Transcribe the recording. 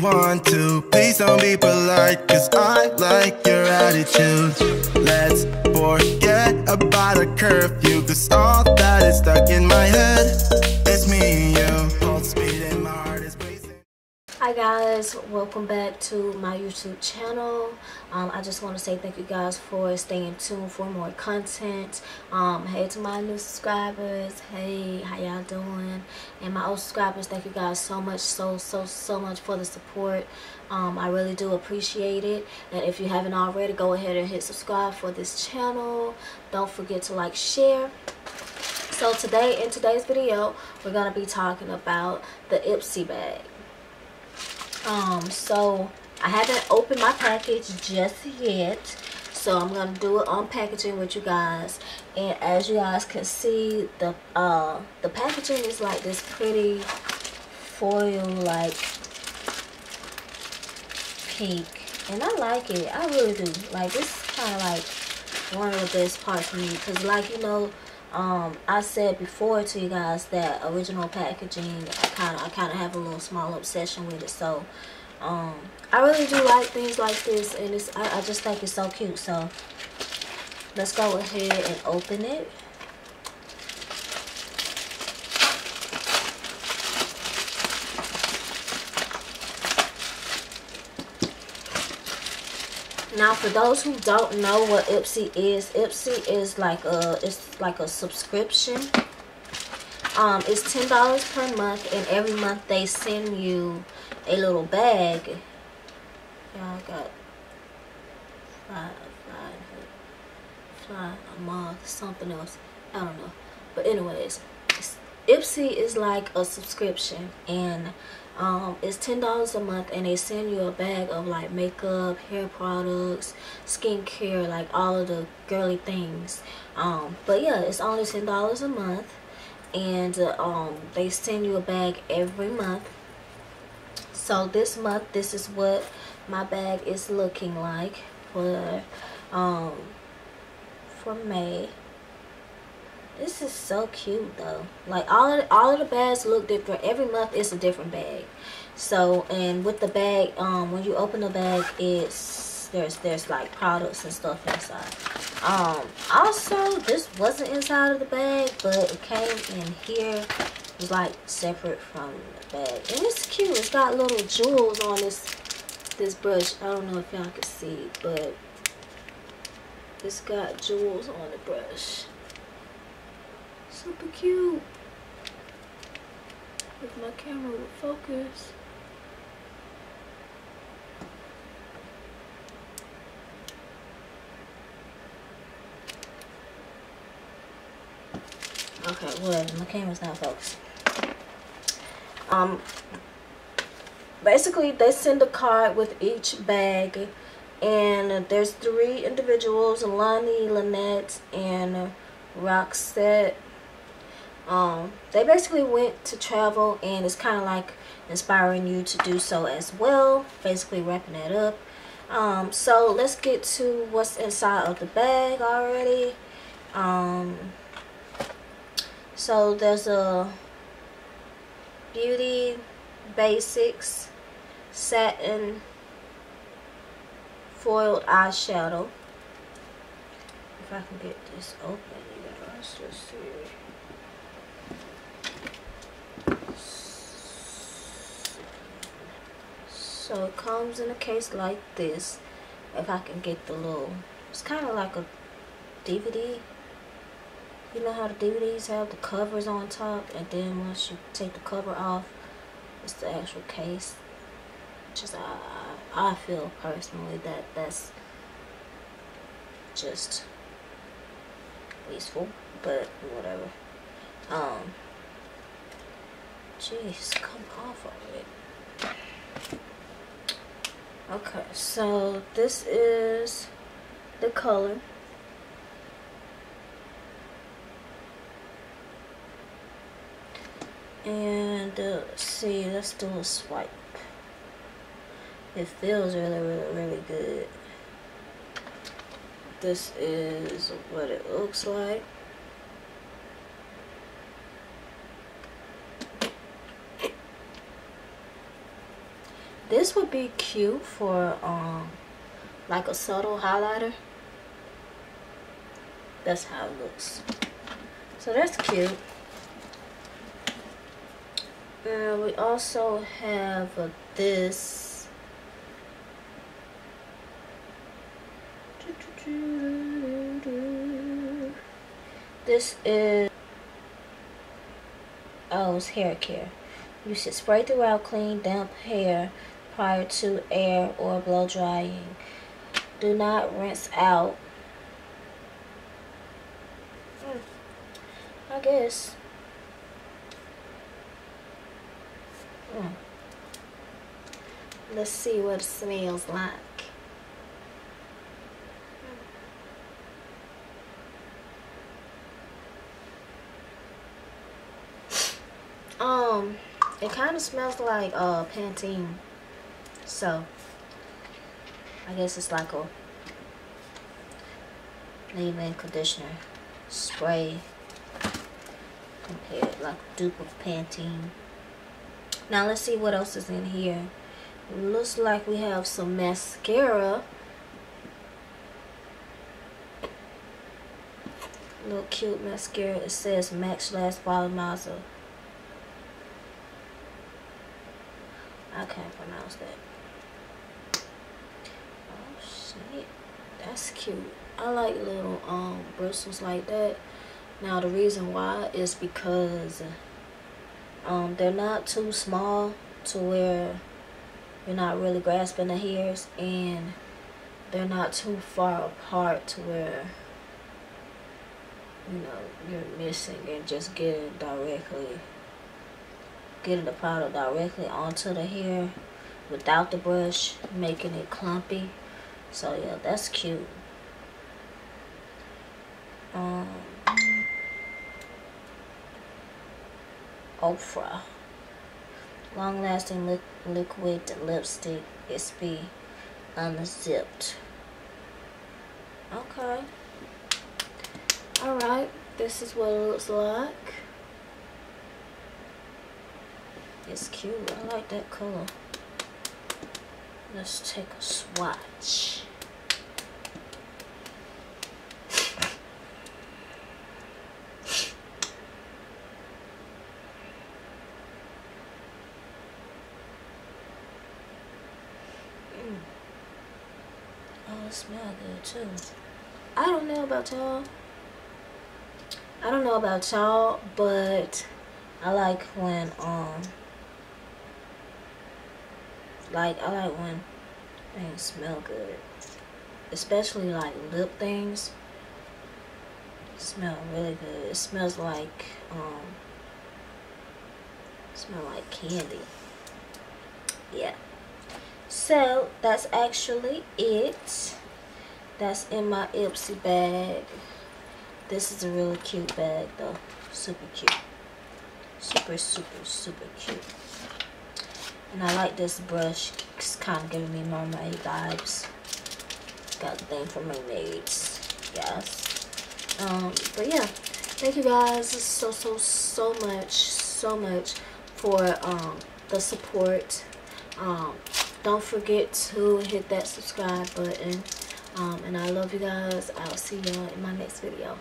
want to. Please don't be polite, cause I like your attitude. Let's forget about a curfew, cause all that is stuck in my head. It's me and you, pulse speed and my heart is racing. Hi guys, welcome back to my YouTube channel. I just want to say thank you guys for staying tuned for more content. Hey to my new subscribers, hey, how y'all doing? And my old subscribers, thank you guys so much, so much for the support. I really do appreciate it. And if you haven't already, go ahead and hit subscribe for this channel. Don't forget to like, share. So today, in today's video, we're gonna be talking about the Ipsy bag. So I haven't opened my package just yet, so I'm gonna do it on packaging with you guys. And as you guys can see, the packaging is like this pretty foil like pink, and I like it. I really do. Like, this is kind of like one of the best parts for me, because like, you know, I said before to you guys that original packaging, I kind of have a little small obsession with it. So I really do like things like this, and I just think it's so cute. So let's go ahead and open it. Now, for those who don't know what Ipsy is like a subscription. It's $10 per month, and every month they send you a little bag. Y'all got fly, a moth, something else. I don't know. But anyways, Ipsy is like a subscription, and it's $10 a month, and they send you a bag of like makeup, hair products, skincare, like all of the girly things. But yeah, it's only $10 a month, and they send you a bag every month. So this month, this is what my bag is looking like for May. This is so cute though. Like, all of the bags look different. Every month it's a different bag. So, and with the bag, when you open the bag, there's like products and stuff inside. Also, this wasn't inside of the bag, but it came in here. It was like separate from the bag, and it's cute. It's got little jewels on this brush. I don't know if y'all can see, but it's got jewels on the brush. Super cute. If my camera would focus. Okay, whatever. My camera's not focused. Basically, they send a card with each bag, and there's 3 individuals: Lonnie, Lynette, and Roxette. They basically went to travel, and it's kind of like inspiring you to do so as well. Basically wrapping that up. So let's get to what's inside of the bag already. So there's a Beauty Basics satin foiled eyeshadow. If I can get this open, you guys, let's see. So it comes in a case like this. If I can get the little, it's kind of like a DVD. You know how the DVDs have the covers on top, and then once you take the cover off, it's the actual case. Just I feel personally that that's just wasteful, but whatever. Jeez, come off of it. Okay, so this is the color. And let's see, let's do a swipe. It feels really good. This is what it looks like. This would be cute for like a subtle highlighter. That's how it looks. So that's cute. And we also have this. This is, oh, it's hair care. You should spray throughout clean, damp hair prior to air or blow drying. Do not rinse out. I guess. Let's see what it smells like. It kind of smells like Pantene. So I guess it's like a leave-in conditioner spray compared, like a dupe of Pantene. Now let's see what else is in here. It looks like we have some mascara. Little cute mascara. It says Max Last Volumizer. I can't pronounce that. Oh shit, that's cute. I like little bristles like that. Now the reason why is because they're not too small to where you're not really grasping the hairs, and they're not too far apart to where, you know, you're missing and just getting the powder directly onto the hair without the brush, making it clumpy. So yeah, that's cute. Ofra long-lasting liquid lipstick. Ipsy unzipped. Okay. Alright, this is what it looks like. It's cute. I like that color. Let's take a swatch. Oh, it smells good too. I don't know about y'all, but I like when I like when things smell good, especially like lip things. Smell really good. It smells like candy. Yeah. So that's actually it. That's in my Ipsy bag. This is a really cute bag though. Super cute. Super, super, super cute. And I like this brush. It's kind of giving me mermaid vibes. Got the thing for mermaids. Yes. But yeah. Thank you guys so much for the support. Don't forget to hit that subscribe button. And I love you guys. I'll see y'all in my next video.